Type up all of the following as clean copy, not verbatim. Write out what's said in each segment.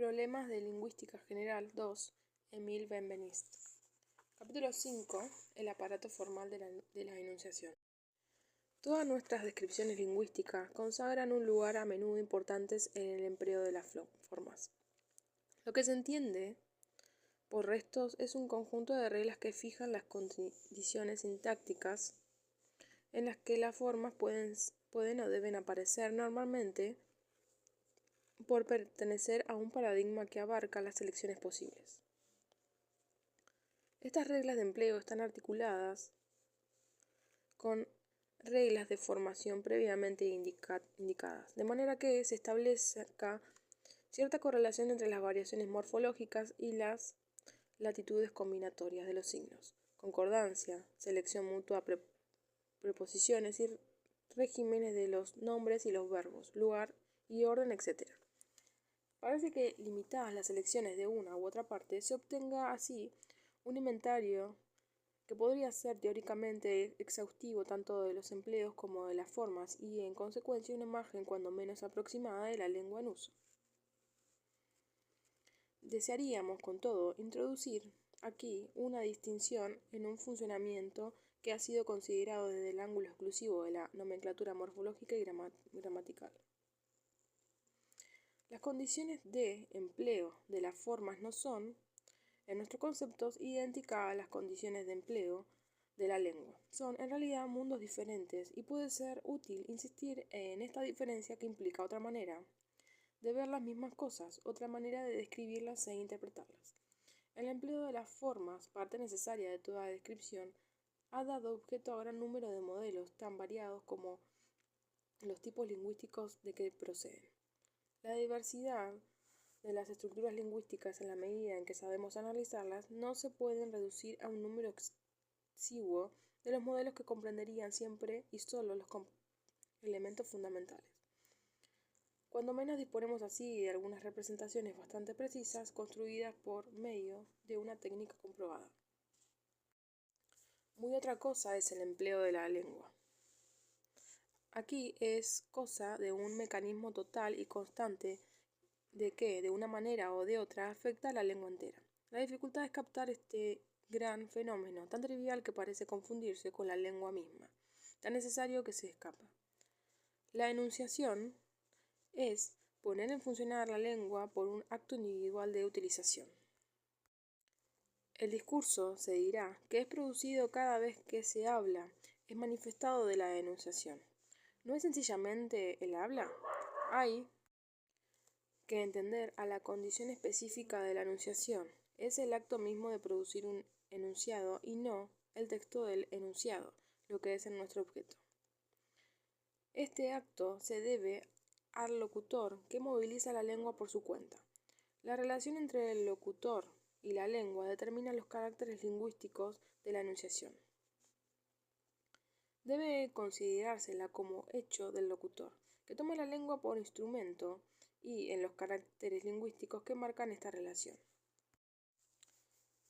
Problemas de Lingüística General 2, Emil Benveniste. Capítulo 5. El aparato formal de la enunciación. Todas nuestras descripciones lingüísticas consagran un lugar a menudo importantes en el empleo de las formas. Lo que se entiende por restos es un conjunto de reglas que fijan las condiciones sintácticas en las que las formas pueden o deben aparecer normalmente por pertenecer a un paradigma que abarca las selecciones posibles. Estas reglas de empleo están articuladas con reglas de formación previamente indicadas, de manera que se establezca cierta correlación entre las variaciones morfológicas y las latitudes combinatorias de los signos, concordancia, selección mutua, preposiciones y regímenes de los nombres y los verbos, lugar y orden, etc. Parece que, limitadas las selecciones de una u otra parte, se obtenga así un inventario que podría ser teóricamente exhaustivo tanto de los empleos como de las formas y, en consecuencia, una imagen cuando menos aproximada de la lengua en uso. Desearíamos, con todo, introducir aquí una distinción en un funcionamiento que ha sido considerado desde el ángulo exclusivo de la nomenclatura morfológica y gramatical. Las condiciones de empleo de las formas no son, en nuestros conceptos, idénticas a las condiciones de empleo de la lengua. Son, en realidad, mundos diferentes y puede ser útil insistir en esta diferencia que implica otra manera de ver las mismas cosas, otra manera de describirlas e interpretarlas. El empleo de las formas, parte necesaria de toda descripción, ha dado objeto a gran número de modelos tan variados como los tipos lingüísticos de que proceden. La diversidad de las estructuras lingüísticas, en la medida en que sabemos analizarlas, no se pueden reducir a un número exiguo de los modelos que comprenderían siempre y solo los elementos fundamentales. Cuando menos disponemos así de algunas representaciones bastante precisas, construidas por medio de una técnica comprobada. Muy otra cosa es el empleo de la lengua. Aquí es cosa de un mecanismo total y constante de que, de una manera o de otra, afecta a la lengua entera. La dificultad es captar este gran fenómeno, tan trivial que parece confundirse con la lengua misma, tan necesario que se escapa. La enunciación es poner en funcionar la lengua por un acto individual de utilización. El discurso, se dirá, que es producido cada vez que se habla, es manifestado de la enunciación. ¿No es sencillamente el habla? Hay que entender a la condición específica de la enunciación. Es el acto mismo de producir un enunciado y no el texto del enunciado, lo que es en nuestro objeto. Este acto se debe al locutor que moviliza la lengua por su cuenta. La relación entre el locutor y la lengua determina los caracteres lingüísticos de la enunciación. Debe considerársela como hecho del locutor, que toma la lengua por instrumento, y en los caracteres lingüísticos que marcan esta relación.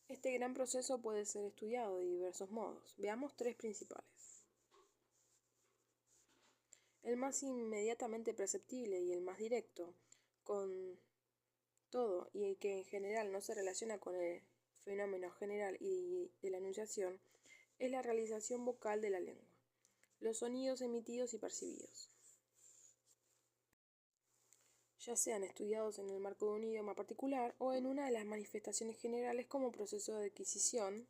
Este gran proceso puede ser estudiado de diversos modos. Veamos tres principales. El más inmediatamente perceptible y el más directo, con todo, y que en general no se relaciona con el fenómeno general y de la enunciación, es la realización vocal de la lengua, los sonidos emitidos y percibidos, ya sean estudiados en el marco de un idioma particular o en una de las manifestaciones generales como proceso de adquisición,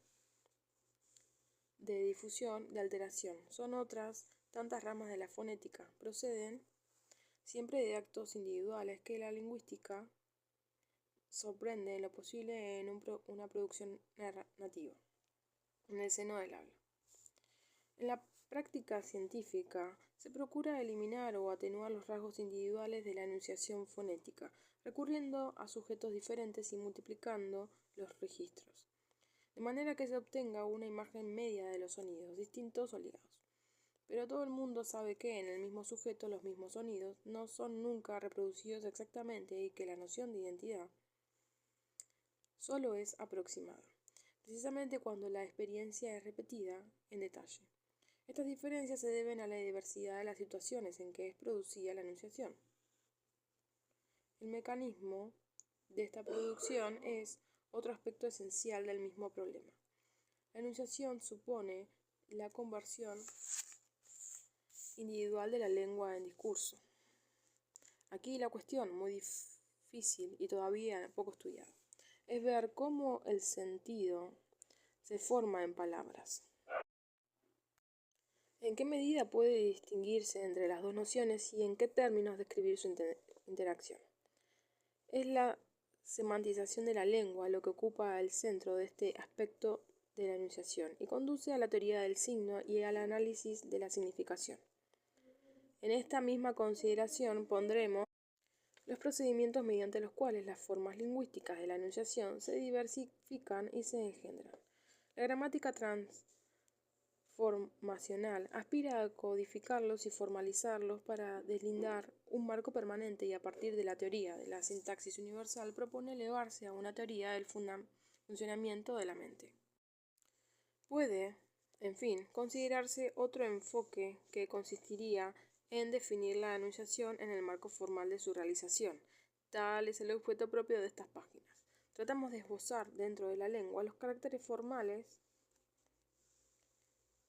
de difusión, de alteración. Son otras tantas ramas de la fonética, proceden siempre de actos individuales que la lingüística sorprende en lo posible en una producción nativa, en el seno del habla. En la práctica científica se procura eliminar o atenuar los rasgos individuales de la enunciación fonética, recurriendo a sujetos diferentes y multiplicando los registros, de manera que se obtenga una imagen media de los sonidos, distintos o ligados. Pero todo el mundo sabe que en el mismo sujeto los mismos sonidos no son nunca reproducidos exactamente y que la noción de identidad solo es aproximada, precisamente cuando la experiencia es repetida en detalle. Estas diferencias se deben a la diversidad de las situaciones en que es producida la enunciación. El mecanismo de esta producción es otro aspecto esencial del mismo problema. La enunciación supone la conversión individual de la lengua en discurso. Aquí la cuestión, muy difícil y todavía poco estudiada, es ver cómo el sentido se forma en palabras. ¿En qué medida puede distinguirse entre las dos nociones y en qué términos describir su interacción? Es la semantización de la lengua lo que ocupa el centro de este aspecto de la enunciación y conduce a la teoría del signo y al análisis de la significación. En esta misma consideración pondremos los procedimientos mediante los cuales las formas lingüísticas de la enunciación se diversifican y se engendran. La gramática transformacional aspira a codificarlos y formalizarlos para deslindar un marco permanente y a partir de la teoría de la sintaxis universal propone elevarse a una teoría del funcionamiento de la mente. Puede, en fin, considerarse otro enfoque que consistiría en definir la enunciación en el marco formal de su realización. Tal es el objeto propio de estas páginas. Tratamos de esbozar dentro de la lengua los caracteres formales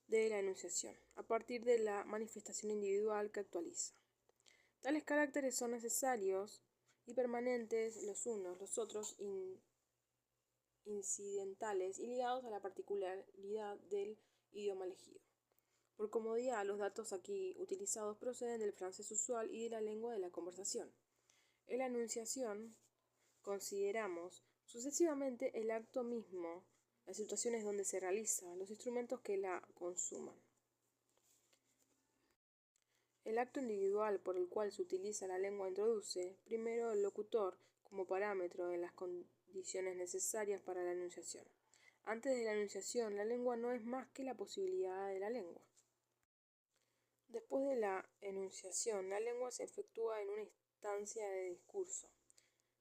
de la enunciación, a partir de la manifestación individual que actualiza. Tales caracteres son necesarios y permanentes los unos, los otros incidentales y ligados a la particularidad del idioma elegido. Por comodidad, los datos aquí utilizados proceden del francés usual y de la lengua de la conversación. En la enunciación consideramos sucesivamente el acto mismo, las situaciones donde se realiza, los instrumentos que la consuman. El acto individual por el cual se utiliza la lengua introduce, primero, el locutor como parámetro en las condiciones necesarias para la enunciación. Antes de la enunciación, la lengua no es más que la posibilidad de la lengua. Después de la enunciación, la lengua se efectúa en una instancia de discurso,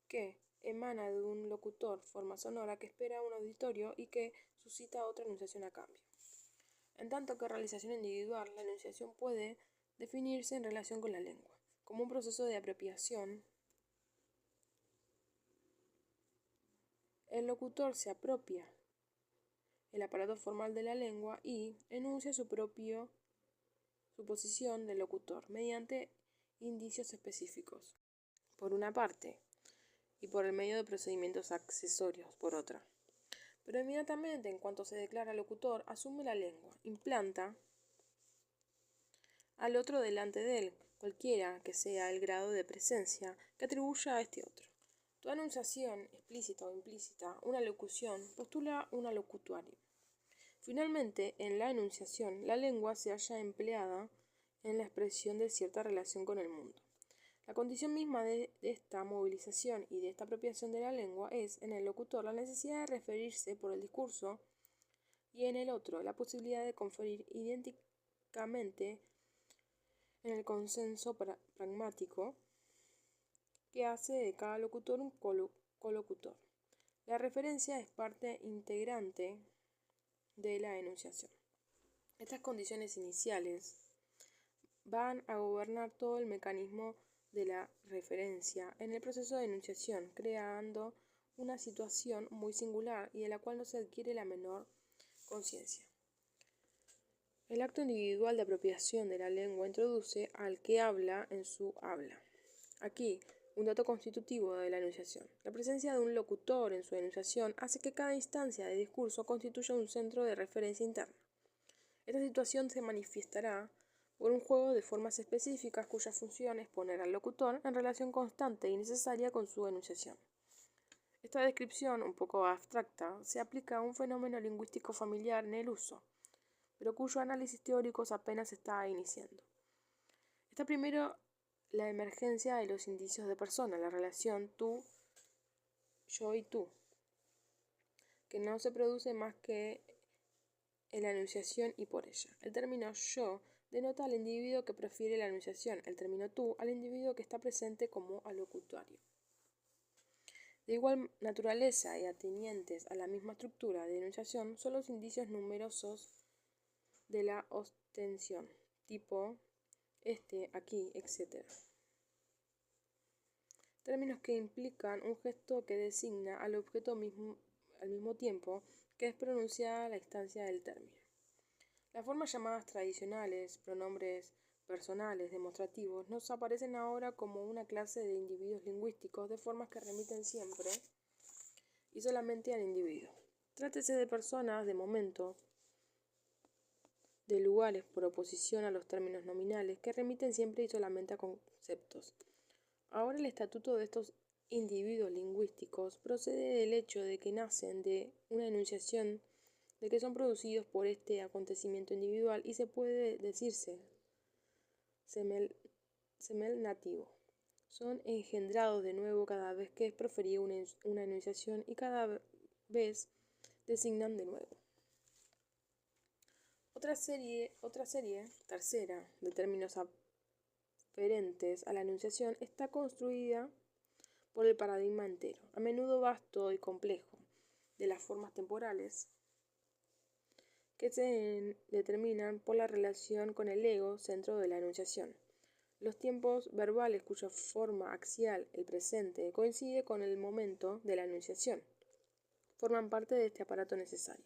que emana de un locutor, forma sonora que espera un auditorio y que suscita otra enunciación a cambio. En tanto que realización individual, la enunciación puede definirse en relación con la lengua, como un proceso de apropiación. El locutor se apropia el aparato formal de la lengua y enuncia su posición de locutor mediante indicios específicos, por una parte, y por el medio de procedimientos accesorios, por otra. Pero inmediatamente, en cuanto se declara locutor, asume la lengua, implanta al otro delante de él, cualquiera que sea el grado de presencia que atribuya a este otro. Toda enunciación, explícita o implícita, una locución, postula un alocutorio. Finalmente, en la enunciación, la lengua se halla empleada en la expresión de cierta relación con el mundo. La condición misma de esta movilización y de esta apropiación de la lengua es, en el locutor, la necesidad de referirse por el discurso y en el otro, la posibilidad de conferir idénticamente en el consenso pragmático que hace de cada locutor un colocutor. La referencia es parte integrante de la enunciación. Estas condiciones iniciales van a gobernar todo el mecanismo de la referencia en el proceso de enunciación, creando una situación muy singular y de la cual no se adquiere la menor conciencia. El acto individual de apropiación de la lengua introduce al que habla en su habla. Aquí, un dato constitutivo de la enunciación. La presencia de un locutor en su enunciación hace que cada instancia de discurso constituya un centro de referencia interna. Esta situación se manifestará por un juego de formas específicas cuya función es poner al locutor en relación constante y necesaria con su enunciación. Esta descripción, un poco abstracta, se aplica a un fenómeno lingüístico familiar en el uso, pero cuyo análisis teórico apenas se está iniciando. Está primero la emergencia de los indicios de persona, la relación tú, yo y tú, que no se produce más que en la enunciación y por ella. El término yo denota al individuo que prefiere la enunciación, el término tú al individuo que está presente como alocutorio. De igual naturaleza y atenientes a la misma estructura de enunciación son los indicios numerosos de la ostensión, tipo, este, aquí, etc. términos que implican un gesto que designa al objeto al mismo tiempo que es pronunciada la instancia del término. Las formas llamadas tradicionales, pronombres personales demostrativos, nos aparecen ahora como una clase de individuos lingüísticos de formas que remiten siempre y solamente al individuo. Trátese de personas, de momento, de lugares por oposición a los términos nominales que remiten siempre y solamente a conceptos. Ahora el estatuto de estos individuos lingüísticos procede del hecho de que nacen de una enunciación de que son producidos por este acontecimiento individual y se puede decirse semel nativo. Son engendrados de nuevo cada vez que es proferida una enunciación y cada vez designan de nuevo. Otra serie tercera, de términos aferentes a la enunciación está construida por el paradigma entero, a menudo vasto y complejo, de las formas temporales que se determinan por la relación con el ego, centro de la enunciación. Los tiempos verbales cuya forma axial, el presente, coincide con el momento de la enunciación, forman parte de este aparato necesario.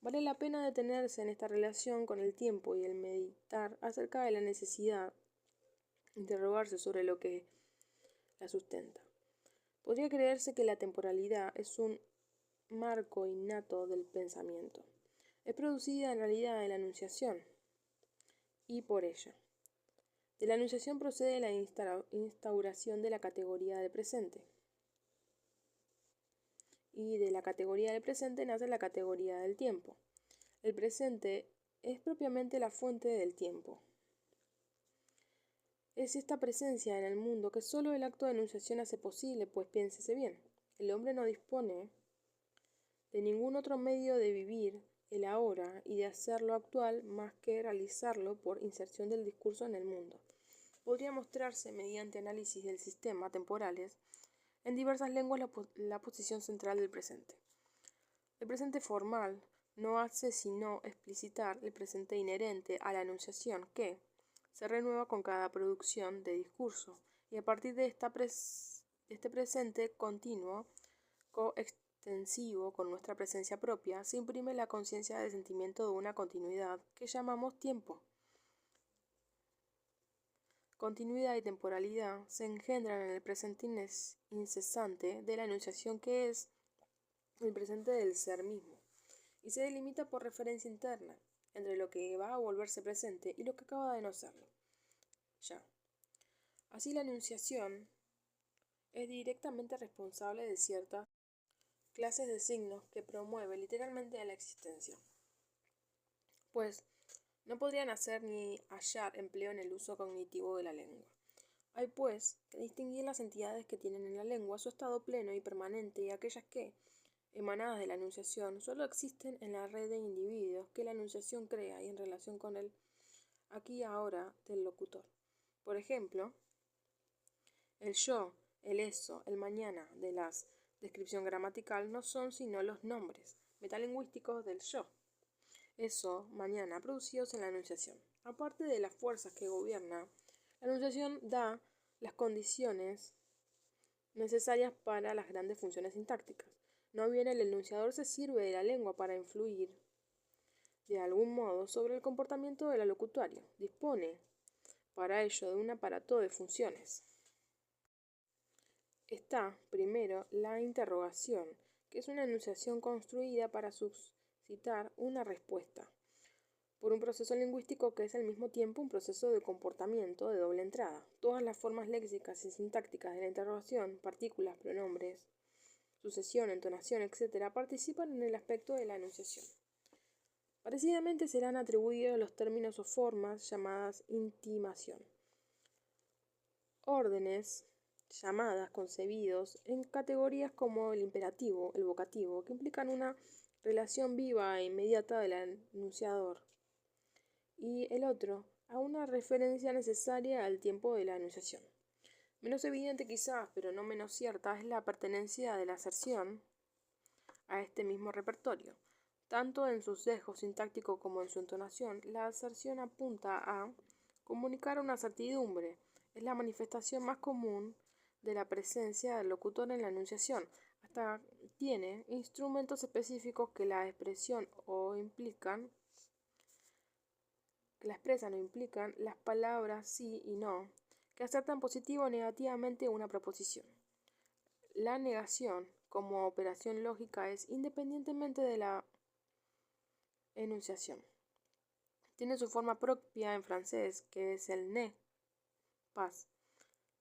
Vale la pena detenerse en esta relación con el tiempo y el meditar acerca de la necesidad, interrogarse sobre lo que la sustenta. Podría creerse que la temporalidad es un marco innato del pensamiento. Es producida en realidad en la enunciación y por ella. De la enunciación procede la instauración de la categoría del presente. Y de la categoría del presente nace la categoría del tiempo. El presente es propiamente la fuente del tiempo. Es esta presencia en el mundo que solo el acto de enunciación hace posible, pues piénsese bien, el hombre no dispone de ningún otro medio de vivir el ahora y de hacerlo actual más que realizarlo por inserción del discurso en el mundo. Podría mostrarse mediante análisis del sistema temporales en diversas lenguas la posición central del presente. El presente formal no hace sino explicitar el presente inherente a la enunciación que se renueva con cada producción de discurso y a partir de este presente continuo coextensivo con nuestra presencia propia se imprime la conciencia del sentimiento de una continuidad que llamamos tiempo. Continuidad y temporalidad se engendran en el presente incesante de la enunciación que es el presente del ser mismo, y se delimita por referencia interna entre lo que va a volverse presente y lo que acaba de no serlo. Ya. Así la enunciación es directamente responsable de ciertas clases de signos que promueve literalmente a la existencia, pues no podrían hacer ni hallar empleo en el uso cognitivo de la lengua. Hay, pues, que distinguir las entidades que tienen en la lengua su estado pleno y permanente y aquellas que, emanadas de la enunciación, solo existen en la red de individuos que la enunciación crea y en relación con el aquí y ahora del locutor. Por ejemplo, el yo, el eso, el mañana de la descripción gramatical no son sino los nombres metalingüísticos del yo, eso, mañana, producidos en la enunciación. Aparte de las fuerzas que gobierna, la enunciación da las condiciones necesarias para las grandes funciones sintácticas. No bien el enunciador se sirve de la lengua para influir de algún modo sobre el comportamiento del locutorio. Dispone para ello de un aparato de funciones. Está, primero, la interrogación, que es una enunciación construida para suscitar una respuesta, por un proceso lingüístico que es al mismo tiempo un proceso de comportamiento de doble entrada. Todas las formas léxicas y sintácticas de la interrogación, partículas, pronombres, sucesión, entonación, etc., participan en el aspecto de la enunciación. Parecidamente serán atribuidos los términos o formas llamadas intimación, órdenes llamadas concebidos en categorías como el imperativo, el vocativo, que implican una relación viva e inmediata del enunciador, y el otro a una referencia necesaria al tiempo de la enunciación. Menos evidente quizás, pero no menos cierta, es la pertenencia de la aserción a este mismo repertorio. Tanto en su sesgo sintáctico como en su entonación, la aserción apunta a comunicar una certidumbre. Es la manifestación más común de la presencia del locutor en la enunciación, hasta tiene instrumentos específicos que la expresan o implican las palabras sí y no, que aceptan positivo o negativamente una proposición. La negación, como operación lógica, es independientemente de la enunciación. Tiene su forma propia en francés, que es el ne pas,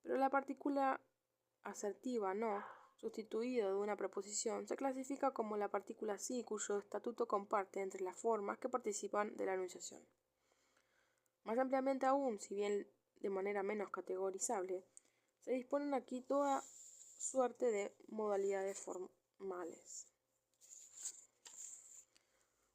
pero la partícula asertiva no, sustituido de una preposición, se clasifica como la partícula sí, cuyo estatuto comparte entre las formas que participan de la enunciación. Más ampliamente aún, si bien de manera menos categorizable, se disponen aquí toda suerte de modalidades formales.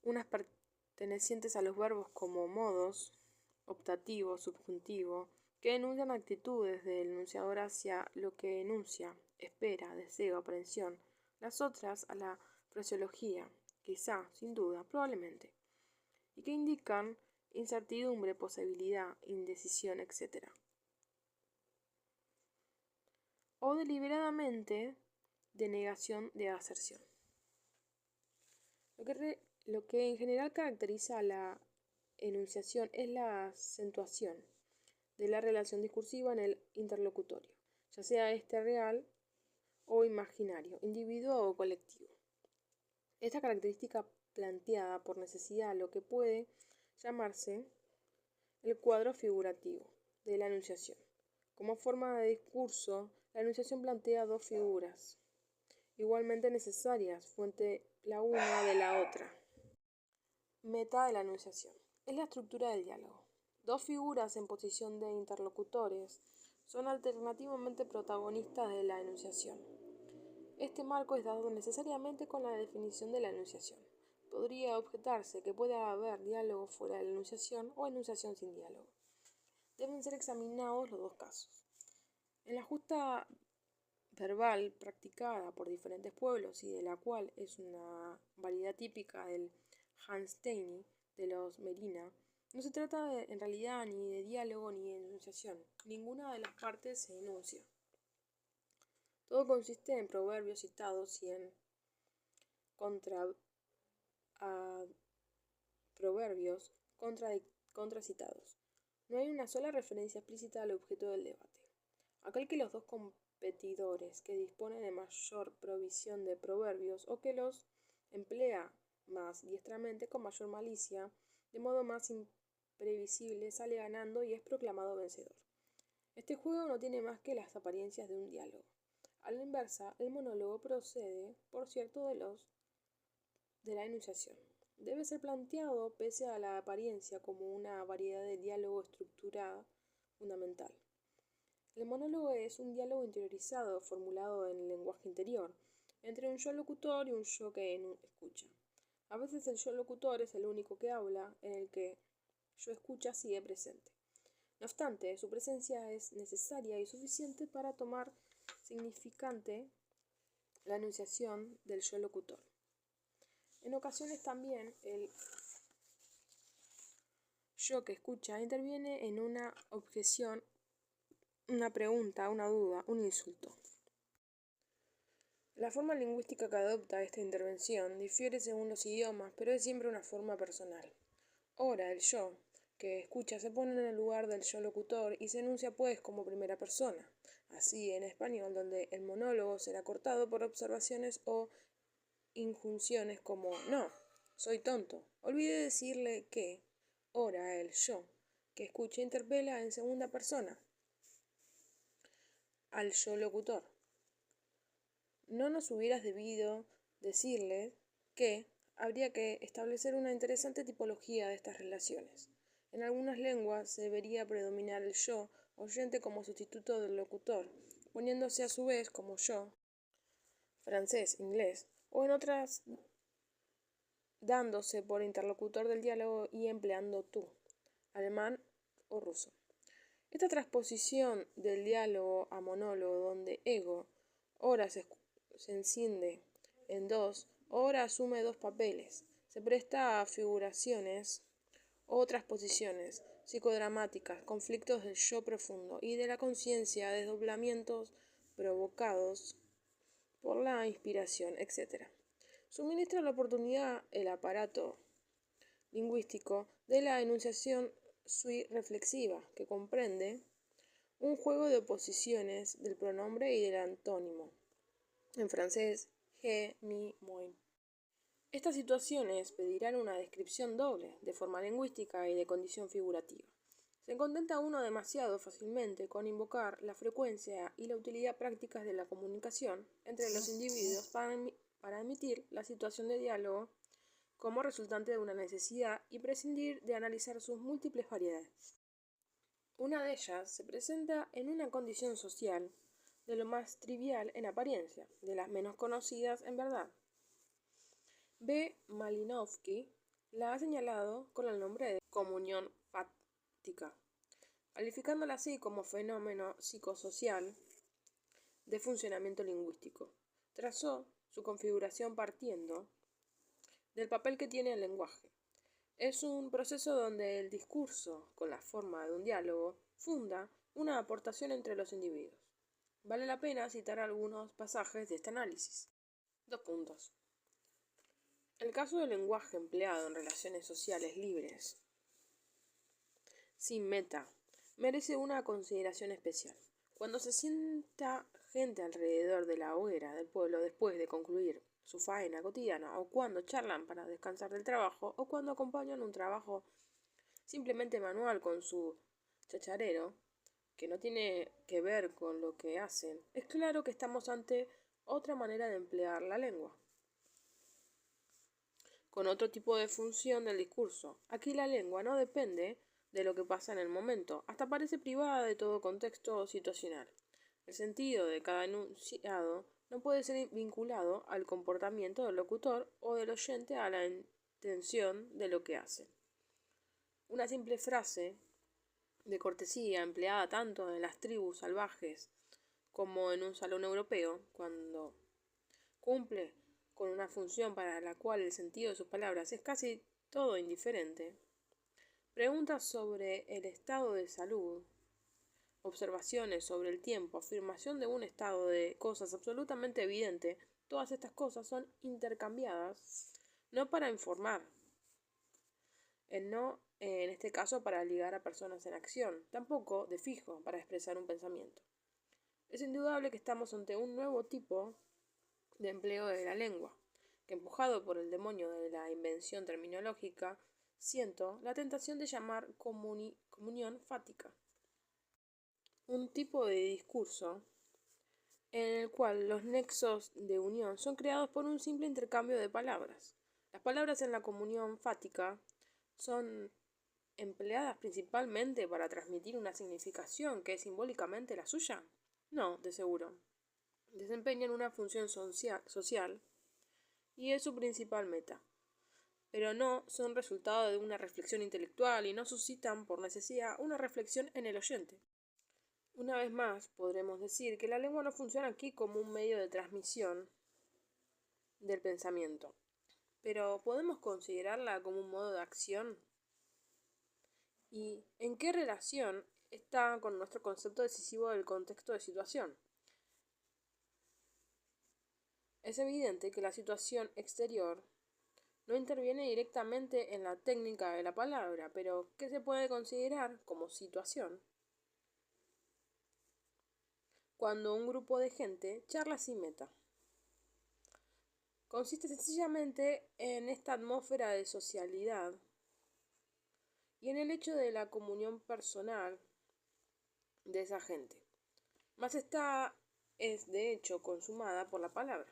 Unas pertenecientes a los verbos como modos, optativo, subjuntivo, que enuncian actitudes del enunciador hacia lo que enuncia, espera, deseo, aprehensión. Las otras a la fraseología, quizá, sin duda, probablemente, y que indican incertidumbre, posibilidad, indecisión, etc. O deliberadamente de negación de aserción. Lo que en general caracteriza a la enunciación es la acentuación de la relación discursiva en el interlocutorio, ya sea este real o imaginario, individuo o colectivo. Esta característica planteada por necesidad lo que puede llamarse el cuadro figurativo de la enunciación. Como forma de discurso, la enunciación plantea dos figuras igualmente necesarias, fuente la una de la otra. Meta de la enunciación. Es la estructura del diálogo. Dos figuras en posición de interlocutores son alternativamente protagonistas de la enunciación. Este marco es dado necesariamente con la definición de la enunciación. Podría objetarse que puede haber diálogo fuera de la enunciación o enunciación sin diálogo. Deben ser examinados los dos casos. En la justa verbal practicada por diferentes pueblos y de la cual es una variedad típica del Hansteini de los Merina, no se trata en realidad ni de diálogo ni de enunciación. Ninguna de las partes se enuncia. Todo consiste en proverbios citados y en proverbios contracitados. No hay una sola referencia explícita al objeto del debate. Aquel que los dos competidores que dispone de mayor provisión de proverbios o que los emplea más diestramente con mayor malicia, de modo más imprevisible, sale ganando y es proclamado vencedor. Este juego no tiene más que las apariencias de un diálogo. A la inversa, el monólogo procede, por cierto, de la enunciación. Debe ser planteado, pese a la apariencia, como una variedad de diálogo estructurada fundamental. El monólogo es un diálogo interiorizado, formulado en el lenguaje interior, entre un yo locutor y un yo que escucha. A veces el yo locutor es el único que habla, en el que yo escucha sigue presente. No obstante, su presencia es necesaria y suficiente para tomar significante la enunciación del yo locutor. En ocasiones también el yo que escucha interviene en una objeción, una pregunta, una duda, un insulto. La forma lingüística que adopta esta intervención difiere según los idiomas, pero es siempre una forma personal. Ora, el yo que escucha se pone en el lugar del yo locutor y se enuncia pues como primera persona. Así en español, donde el monólogo será cortado por observaciones o injunciones como no, soy tonto. Olvide decirle que ora el yo que escucha interpela en segunda persona al yo locutor. No nos hubieras debido decirle que habría que establecer una interesante tipología de estas relaciones. En algunas lenguas debería predominar el yo oyente como sustituto del locutor, poniéndose a su vez como yo, francés, inglés, o en otras dándose por interlocutor del diálogo y empleando tú, alemán o ruso. Esta transposición del diálogo a monólogo, donde ego ora se enciende en dos, ora asume dos papeles, se presta a figuraciones o transposiciones psicodramáticas, conflictos del yo profundo y de la conciencia, desdoblamientos provocados por la inspiración, etc. Suministra la oportunidad el aparato lingüístico de la enunciación reflexiva, que comprende un juego de oposiciones del pronombre y del antónimo, en francés, je, mi, moi. Estas situaciones pedirán una descripción doble, de forma lingüística y de condición figurativa. Se contenta uno demasiado fácilmente con invocar la frecuencia y la utilidad prácticas de la comunicación entre los individuos para admitir la situación de diálogo como resultante de una necesidad y prescindir de analizar sus múltiples variedades. Una de ellas se presenta en una condición social de lo más trivial en apariencia, de las menos conocidas en verdad. B. Malinowski la ha señalado con el nombre de comunión fáctica, calificándola así como fenómeno psicosocial de funcionamiento lingüístico. Trazó su configuración partiendo del papel que tiene el lenguaje. Es un proceso donde el discurso, con la forma de un diálogo, funda una aportación entre los individuos. Vale la pena citar algunos pasajes de este análisis. 2 puntos. El caso del lenguaje empleado en relaciones sociales libres, sin meta, merece una consideración especial. Cuando se sienta gente alrededor de la hoguera del pueblo después de concluir su faena cotidiana, o cuando charlan para descansar del trabajo, o cuando acompañan un trabajo simplemente manual con su chacharero, que no tiene que ver con lo que hacen, es claro que estamos ante otra manera de emplear la lengua, con otro tipo de función del discurso. Aquí la lengua no depende de lo que pasa en el momento, hasta parece privada de todo contexto situacional. El sentido de cada enunciado no puede ser vinculado al comportamiento del locutor o del oyente a la intención de lo que hace. Una simple frase de cortesía empleada tanto en las tribus salvajes como en un salón europeo, cuando cumple con una función para la cual el sentido de sus palabras es casi todo indiferente. Preguntas sobre el estado de salud, observaciones sobre el tiempo, afirmación de un estado de cosas absolutamente evidente, todas estas cosas son intercambiadas, no para informar, no en este caso para ligar a personas en acción, tampoco de fijo para expresar un pensamiento. Es indudable que estamos ante un nuevo tipo de empleo de la lengua, que empujado por el demonio de la invención terminológica, siento la tentación de llamar comunión fática. Un tipo de discurso en el cual los nexos de unión son creados por un simple intercambio de palabras. Las palabras en la comunión fática son empleadas principalmente para transmitir una significación que es simbólicamente la suya. No, de seguro. Desempeñan una función social y es su principal meta, pero no son resultado de una reflexión intelectual y no suscitan por necesidad una reflexión en el oyente. Una vez más, podremos decir que la lengua no funciona aquí como un medio de transmisión del pensamiento, pero ¿podemos considerarla como un modo de acción? ¿Y en qué relación está con nuestro concepto decisivo del contexto de situación? Es evidente que la situación exterior no interviene directamente en la técnica de la palabra, pero ¿qué se puede considerar como situación? Cuando un grupo de gente charla sin meta. Consiste sencillamente en esta atmósfera de socialidad y en el hecho de la comunión personal de esa gente. Mas esta es de hecho consumada por la palabra.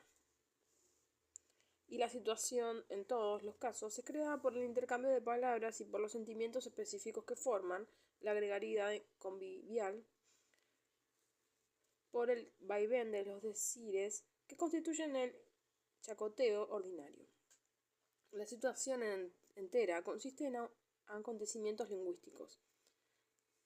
Y la situación en todos los casos se crea por el intercambio de palabras y por los sentimientos específicos que forman la gregariedad convivial, por el vaivén de los decires que constituyen el chacoteo ordinario. La situación entera consiste en acontecimientos lingüísticos.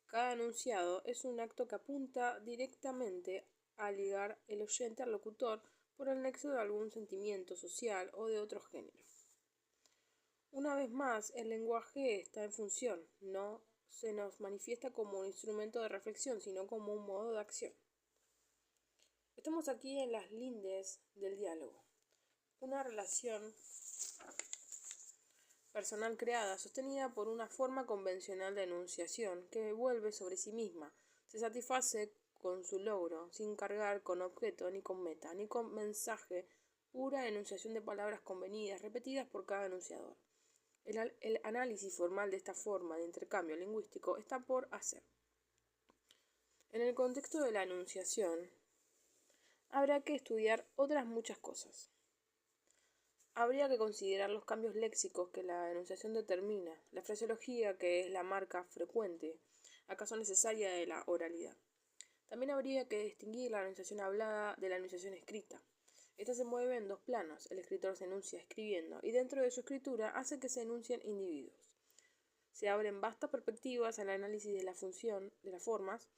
Cada enunciado es un acto que apunta directamente a ligar el oyente al locutor por el nexo de algún sentimiento social o de otro género. Una vez más, el lenguaje está en función, no se nos manifiesta como un instrumento de reflexión, sino como un modo de acción. Estamos aquí en las lindes del diálogo, una relación personal creada, sostenida por una forma convencional de enunciación que vuelve sobre sí misma, se satisface con su logro, sin cargar con objeto, ni con meta, ni con mensaje, pura enunciación de palabras convenidas, repetidas por cada enunciador. El análisis formal de esta forma de intercambio lingüístico está por hacer. En el contexto de la enunciación, habrá que estudiar otras muchas cosas. Habría que considerar los cambios léxicos que la enunciación determina, la fraseología que es la marca frecuente, acaso necesaria de la oralidad. También habría que distinguir la enunciación hablada de la enunciación escrita. Esta se mueve en dos planos. El escritor se enuncia escribiendo y dentro de su escritura hace que se enuncien individuos. Se abren vastas perspectivas al análisis de la función de las formas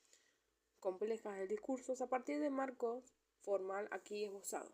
complejas del discurso a partir de marcos formal aquí esbozado.